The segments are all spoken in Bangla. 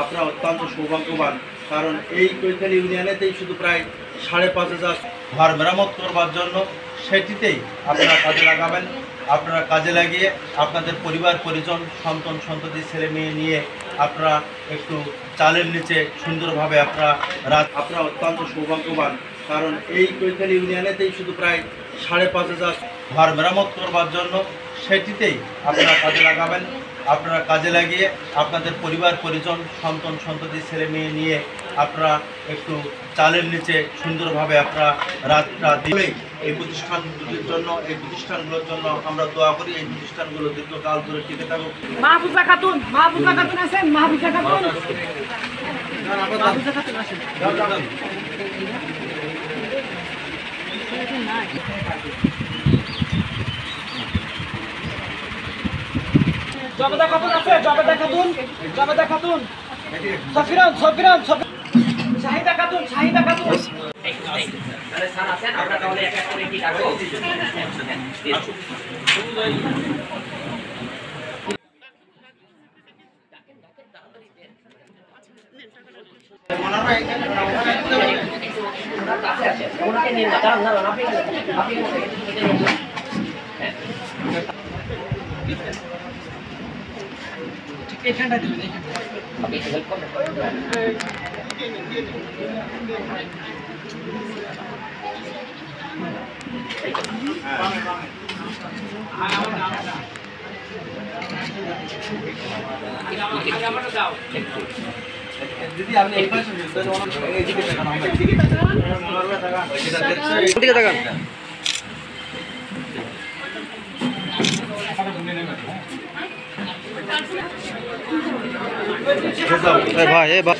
আপনারা অত্যন্ত সৌভাগ্যবান, কারণ এই কৈখালী ইউনিয়নেতেই শুধু প্রায় ৫,৫০০ ঘর মেরামত করবার জন্য সেটিতেই আপনারা কাজে লাগাবেন। আপনারা কাজে লাগিয়ে আপনাদের পরিবার পরিজন সন্তান সন্ততি ছেলে মেয়ে নিয়ে আপনারা একটু চালের নিচে সুন্দরভাবে আপনারা অত্যন্ত সৌভাগ্যবান, কারণ এই কৈখালী ইউনিয়নেতেই শুধু প্রায় ৫,৫০০ ঘর মেরামত করবার জন্য সেটিতেই আপনারা কাজে লাগাবেন। আপনারা কাজে লাগিয়ে আপনাদের পরিবার পরিজন সন্তান সন্ততি ছেলে মেয়ে নিয়ে আপনারা একটু চালের নিচে সুন্দরভাবে আপনারা রাতটা দিলে এই প্রতিষ্ঠানগুলোর জন্য আমরা দোয়া করি। এই প্রতিষ্ঠানগুলো দীর্ঘকাল ধরে টিকে থাকুক। মাহফুজা খাতুন আছেন? মাহফুজা খাতুন আসেন। জবেদা খাতুন আছে? জবেদা খাতুন সফিরান শাহিদা খাতুন তাহলে স্যার আছেন, আমরা তাহলে এক এক করে কি কাটবো? ওনাকে নিন না, দাঁড়ান আপনি এখানটা দিবেন। আপনি হেল্প করবেন। দিদি আপনি এই পাশে এইদিকে তাকান, ওদিকে তাকান। ভাই এ ভাই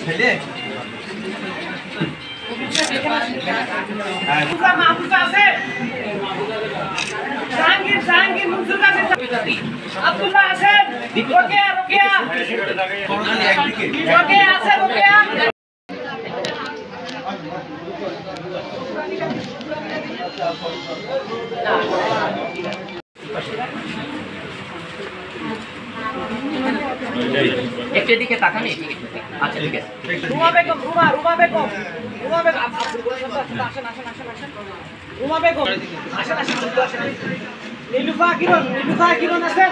মাহফুজা আছে? জাহাঙ্গীর মনসুর আছে? আব্দুল্লাহ আছেন? রোকেয়া আছে? রোকেয়া একটু দিকে তাকান। আচ্ছা ঠিক আছে। রুমা বেগম আসেন। নীলুফা কিরণ আছেন?